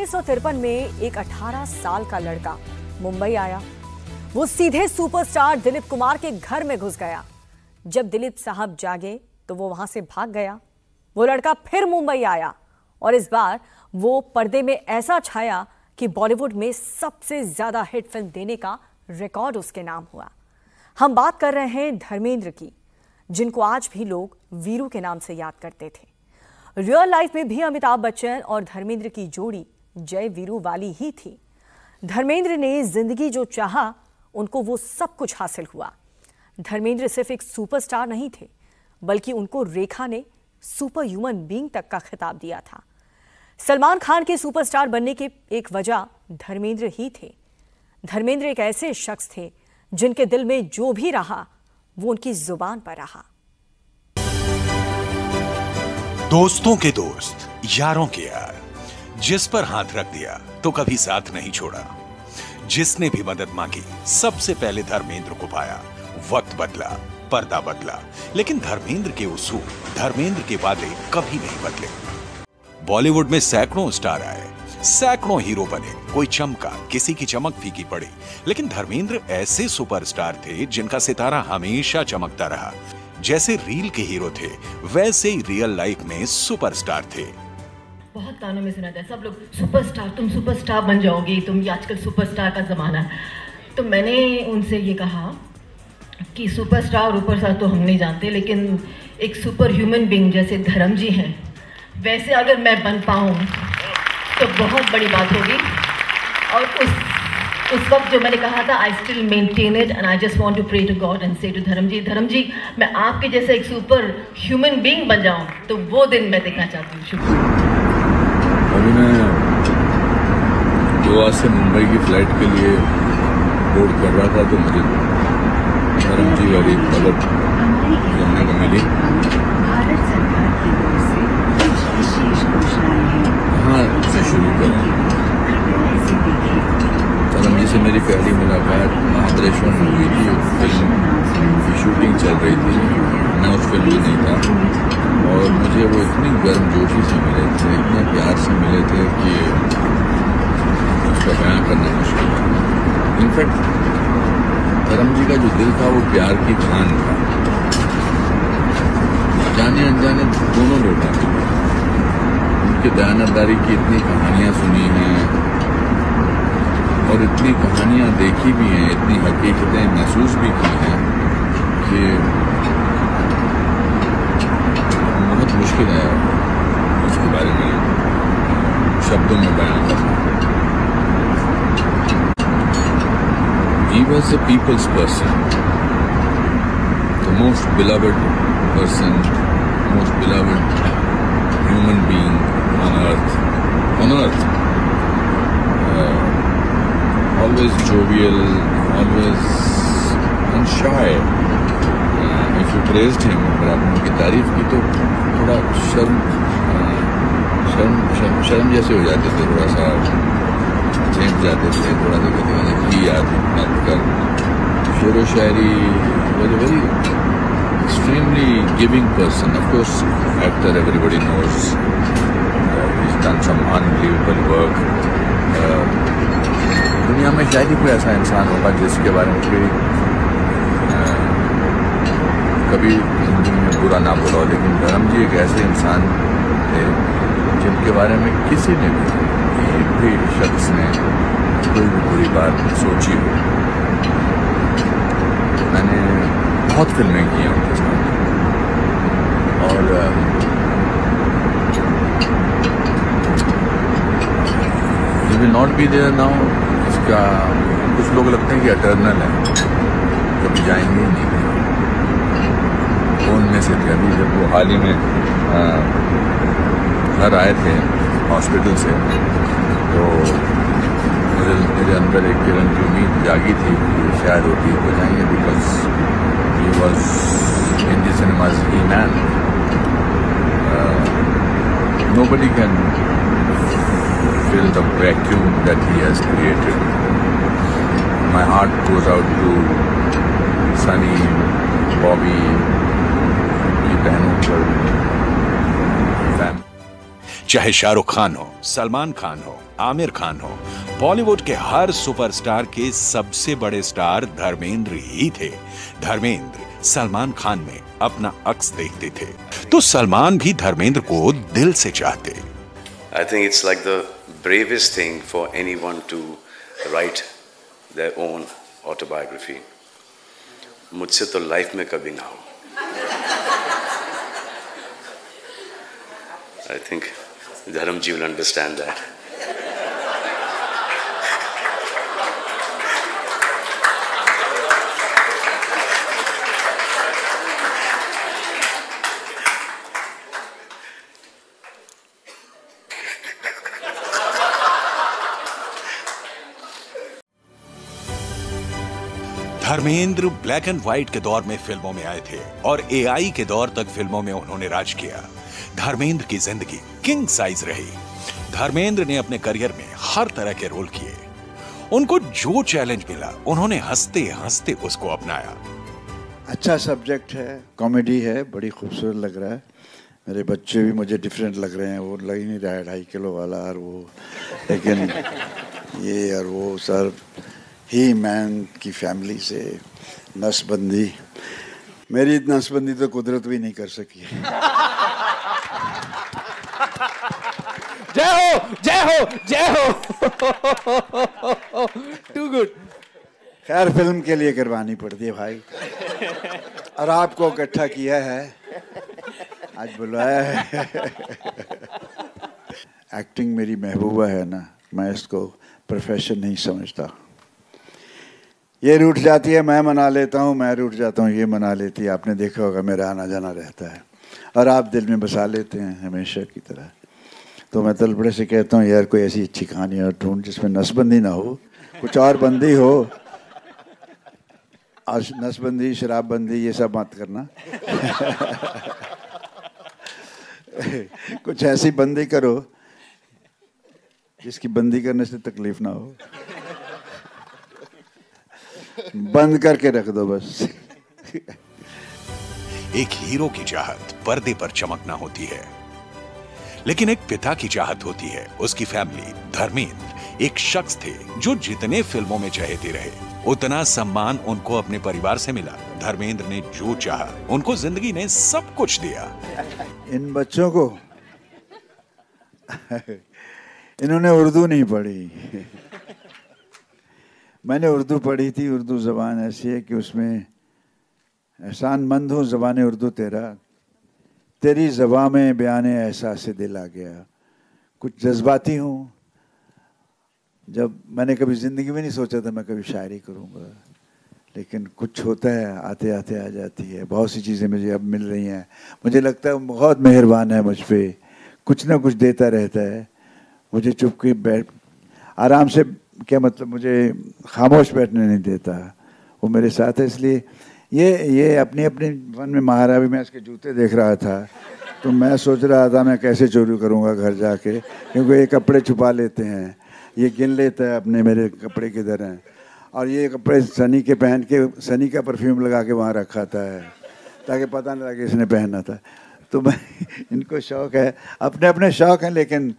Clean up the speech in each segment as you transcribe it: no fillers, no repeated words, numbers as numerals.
1953 में एक 18 साल का लड़का मुंबई आया। वो सीधे सुपरस्टार दिलीप कुमार के घर में घुस गया। जब दिलीप साहब जागे तो वो वहां से भाग गया। वो लड़का फिर मुंबई आया और इस बार वो पर्दे में ऐसा छाया कि बॉलीवुड में सबसे ज्यादा हिट फिल्म देने का रिकॉर्ड उसके नाम हुआ। हम बात कर रहे हैं धर्मेंद्र की, जिनको आज भी लोग वीरू के नाम से याद करते थे। रियल लाइफ में भी अमिताभ बच्चन और धर्मेंद्र की जोड़ी जय वीरू वाली ही थी। धर्मेंद्र ने जिंदगी जो चाहा उनको वो सब कुछ हासिल हुआ। धर्मेंद्र सिर्फ एक सुपरस्टार नहीं थे, बल्कि उनको रेखा ने सुपर ह्यूमन बीइंग तक का खिताब दिया था। सलमान खान के सुपरस्टार बनने की एक वजह धर्मेंद्र ही थे। धर्मेंद्र एक ऐसे शख्स थे जिनके दिल में जो भी रहा वो उनकी जुबान पर रहा। दोस्तों के दोस्त, यारों के यार, जिस पर हाथ रख दिया तो कभी साथ नहीं छोड़ा। जिसने भी मदद मांगी सबसे पहले धर्मेंद्र को पाया। वक्त बदला, पर्दा बदला, लेकिन धर्मेंद्र के उसूल, धर्मेंद्र के वादे कभी नहीं बदले। बॉलीवुड में सैकड़ों स्टार आए, सैकड़ों हीरो बने, कोई चमका, किसी की चमक फीकी पड़ी, लेकिन धर्मेंद्र ऐसे सुपरस्टार थे जिनका सितारा हमेशा चमकता रहा। जैसे रील के हीरो थे, वैसे ही रियल लाइफ में सुपरस्टार थे। बहुत गानों में सुना था सब लोग सुपरस्टार, तुम सुपरस्टार बन जाओगे, तुम ये आजकल सुपरस्टार का जमाना है। तो मैंने उनसे ये कहा कि सुपरस्टार ऊपरस्टार तो हम नहीं जानते, लेकिन एक सुपर ह्यूमन बीइंग जैसे धर्म जी हैं, वैसे अगर मैं बन पाऊँ तो बहुत बड़ी बात होगी। और उस वक्त जो मैंने कहा था, I still maintain it and I just want to pray to God and say to Dharm ji मैं आपके जैसे एक सुपर ह्यूमन बीइंग बन जाऊं, तो वो दिन मैं देखना चाहती हूँ। शुक्रिया। अभी मैं गोवा से मुंबई की फ्लाइट के लिए बोर्ड कर रहा था तो मुझे धर्म जी वाली खबर सुनने को मिली। हाँ, मैं शुरू करूँ। धर्म जी से मेरी पहली मुलाकात महाबलेश्वर में हुई थी। फिल्म की शूटिंग चल रही थी, मैं उस फिल्म में नहीं था और मुझे वो इतनी गर्मजोशी से मिले थे, इतने प्यार से मिले थे कि उसका बयां करना मुश्किल है। इनफैक्ट धर्म जी का जो दिल था वो प्यार की खान था। जाने अनजाने दोनों लोगों ने उनके दयानतदारी की इतनी कहानियां सुनी हैं और इतनी कहानियां देखी भी हैं, इतनी हकीकतें महसूस भी की हैं कि बहुत मुश्किल है उसके बारे में शब्दों में बयान करना। He was a people's person, the most beloved person, most beloved human being on earth. Always jovial, always unshy. If you praised him, अगर आपने उनकी तारीफ की तो थोड़ा शर्म जैसे हो जाते थे, थोड़ा सा चेंज जाते थे, थोड़ा सा कहते हैं कि याद मत कर। शेर व शायरी was a very extremely giving person. Of course, actor everybody knows. He's done some unbelievable work. दुनिया में शायद ही कोई ऐसा इंसान होगा जिसके बारे में कोई कभी जिंदगी में बुरा ना बोला हो, लेकिन धर्म जी एक ऐसे इंसान थे जिनके बारे में किसी ने भी, एक भी शख्स ने कोई भी बुरी बात सोची हो। मैंने बहुत फिल्में की हैं उनके साथ और he will not be there now। इसका कुछ लोग लगते हैं कि एटर्नल है, कभी जाएंगे ही नहीं। उनमें से थे। अभी जब वो हाल ही में घर आए थे हॉस्पिटल से, तो मेरे अंदर एक किरण की उम्मीद जागी थी कि शायद वो ठीक हो जाएंगे, because he was in the cinemas he man. Nobody can fill the vacuum that he has created. My heart goes out to Sunny, Bobby, की बहनों पर। चाहे शाहरुख खान हो, सलमान खान हो, आमिर खान हो, बॉलीवुड के हर सुपरस्टार के सबसे बड़े स्टार धर्मेंद्र ही थे। धर्मेंद्र सलमान खान में अपना अक्स देखते थे, तो सलमान भी धर्मेंद्र को दिल से चाहते। I think it's like the bravest thing for anyone to write their own autobiography. मुझसे तो लाइफ में कभी ना हो। I think Dharamji will understand that. Dharmendra black and white के दौर में फिल्मों में आए थे और एआई के दौर तक फिल्मों में उन्होंने राज किया। धर्मेंद्र की जिंदगी किंग साइज रही। धर्मेंद्र ने अपने करियर में हर तरह के रोल किए। उनको जो चैलेंज मिला उन्होंने हंसते हंसते उसको अपनाया। अच्छा सब्जेक्ट है, कॉमेडी है, बड़ी खूबसूरत लग रहा है। मेरे बच्चे भी मुझे डिफरेंट लग रहे हैं। वो लग ही नहीं रहा है 2.5 किलो वाला और वो, लेकिन ये और वो सर ही मैन की फैमिली से नसबंदी। मेरी नसबंदी तो कुदरत भी नहीं कर सकी। जय हो जय हो जय हो। To good. खैर फिल्म के लिए करवानी पड़ती है भाई, और आपको इकट्ठा किया है, आज बुलाया है। एक्टिंग मेरी महबूबा है ना, मैं इसको प्रोफेशन नहीं समझता। ये रूठ जाती है, मैं मना लेता हूँ, मैं रूठ जाता हूँ, ये मना लेती है। आपने देखा होगा मेरा आना जाना रहता है और आप दिल में बसा लेते हैं हमेशा की तरह। तो मैं तलबड़े से कहता हूँ यार कोई ऐसी अच्छी कहानी और ढूंढ जिसमें नसबंदी ना हो, कुछ और बंदी हो। और नसबंदी शराबबंदी ये सब मत करना। कुछ ऐसी बंदी करो जिसकी बंदी करने से तकलीफ ना हो। बंद करके रख दो बस। एक हीरो की चाहत पर्दे पर चमकना होती है, लेकिन एक पिता की चाहत होती है। उसकी फैमिली धर्मेंद्र एक शख्स थे जो जितने फिल्मों में चहेते रहे उतना सम्मान उनको अपने परिवार से मिला। धर्मेंद्र ने जो चाहा उनको जिंदगी ने सब कुछ दिया। इन बच्चों को इन्होंने उर्दू नहीं पढ़ी। मैंने उर्दू पढ़ी थी। उर्दू ज़बान ऐसी है कि उसमें एहसानमंद हूँ ज़बान उर्दू तेरा, तेरी ज़बां में बयाने एहसास दिल आ गया। कुछ जज्बाती हूँ। जब मैंने कभी ज़िंदगी में नहीं सोचा था मैं कभी शायरी करूँगा, लेकिन कुछ होता है, आते आते आ जाती है। बहुत सी चीज़ें मुझे अब मिल रही हैं। मुझे लगता है बहुत मेहरबान है मुझ पर, कुछ ना कुछ देता रहता है। मुझे चुप के बैठ आराम से, क्या मतलब, मुझे खामोश बैठने नहीं देता। वो मेरे साथ है, इसलिए ये अपनी अपनी वन में माहिर है। अभी मैं इसके जूते देख रहा था तो मैं सोच रहा था मैं कैसे चोरी करूँगा घर जाके, क्योंकि ये कपड़े छुपा लेते हैं, ये गिन लेता है अपने मेरे कपड़े किधर हैं। और ये कपड़े सनी के पहन के, सनी का परफ्यूम लगा के वहाँ रखा था ताकि पता न लगे इसने पहना था। तो मैं इनको शौक़ है, अपने अपने शौक़ हैं, लेकिन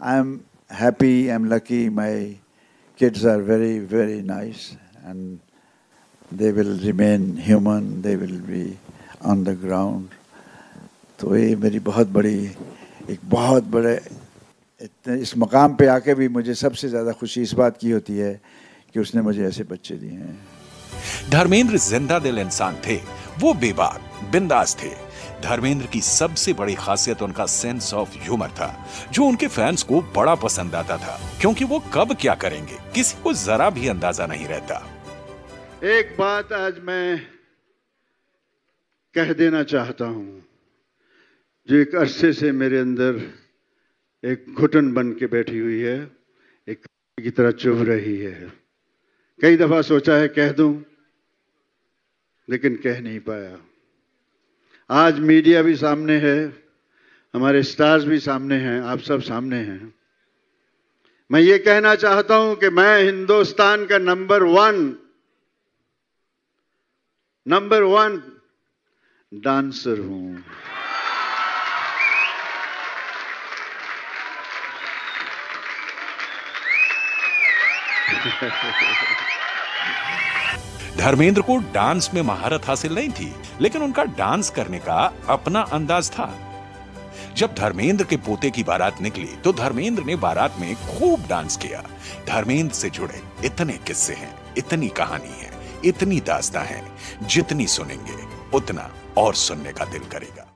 I am happy, I am lucky, my kids are very, very nice and they will remain human, they will be on the ground. तो ये मेरी बहुत बड़े इस मकाम पे आके भी मुझे सबसे ज़्यादा खुशी इस बात की होती है कि उसने मुझे ऐसे बच्चे दिए हैं। धर्मेंद्र जिंदा दिल इंसान थे। वो बेबाक, बिंदास थे। धर्मेंद्र की सबसे बड़ी खासियत उनका सेंस ऑफ ह्यूमर था, जो उनके फैंस को बड़ा पसंद आता था, क्योंकि वो कब क्या करेंगे किसी को जरा भी अंदाजा नहीं रहता। एक बात आज मैं कह देना चाहता हूं, जो एक अरसे से मेरे अंदर एक घुटन बन के बैठी हुई है, एक की तरह चुभ रही है। कई दफा सोचा है कह दूं, लेकिन कह नहीं पाया। आज मीडिया भी सामने है, हमारे स्टार्स भी सामने हैं, आप सब सामने हैं। मैं ये कहना चाहता हूं कि मैं हिंदुस्तान का नंबर वन डांसर हूं। धर्मेंद्र को डांस में महारत हासिल नहीं थी, लेकिन उनका डांस करने का अपना अंदाज था। जब धर्मेंद्र के पोते की बारात निकली तो धर्मेंद्र ने बारात में खूब डांस किया। धर्मेंद्र से जुड़े इतने किस्से हैं, इतनी कहानी है, इतनी दास्तां हैं, जितनी सुनेंगे उतना और सुनने का दिल करेगा।